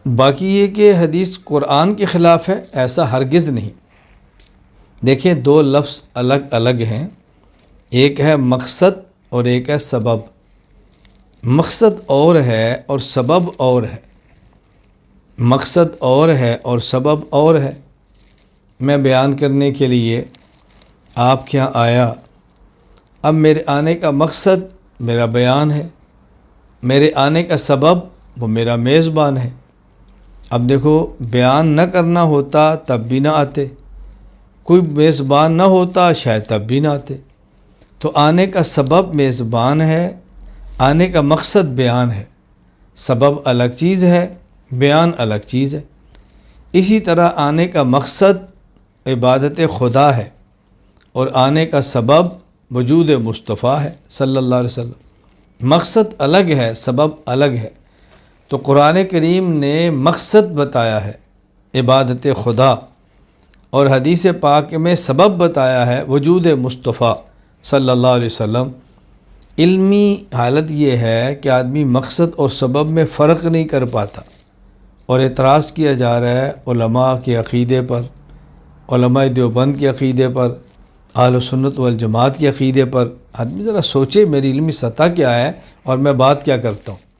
باقی یہ کہ حدیث قرآن کے خلاف ہے، ایسا ہرگز نہیں۔ دیکھیں، دو لفظ الگ الگ ہیں، ایک ہے مقصد اور ایک ہے سبب۔ مقصد اور ہے اور سبب اور ہے، مقصد اور ہے اور سبب اور ہے۔ میں بیان کرنے کے لیے آپ کے یہاں آیا، اب میرے آنے کا مقصد میرا بیان ہے، میرے آنے کا سبب وہ میرا میزبان ہے۔ اب دیکھو، بیان نہ کرنا ہوتا تب بھی نہ آتے، کوئی میزبان نہ ہوتا شاید تب بھی نہ آتے۔ تو آنے کا سبب میزبان ہے، آنے کا مقصد بیان ہے۔ سبب الگ چیز ہے، بیان الگ چیز ہے۔ اسی طرح آنے کا مقصد عبادت خدا ہے اور آنے کا سبب وجود مصطفیٰ ہے صلی اللہ علیہ وسلم۔ مقصد الگ ہے، سبب الگ ہے۔ تو قرآن کریم نے مقصد بتایا ہے عبادت خدا، اور حدیث پاک میں سبب بتایا ہے وجود مصطفیٰ صلی اللہ علیہ وسلم۔ علمی حالت یہ ہے کہ آدمی مقصد اور سبب میں فرق نہیں کر پاتا، اور اعتراض کیا جا رہا ہے علماء کے عقیدے پر، علماء دیوبند کے عقیدے پر، اہل سنت والجماعت کے عقیدے پر۔ آدمی ذرا سوچے میری علمی سطح کیا ہے اور میں بات کیا کرتا ہوں۔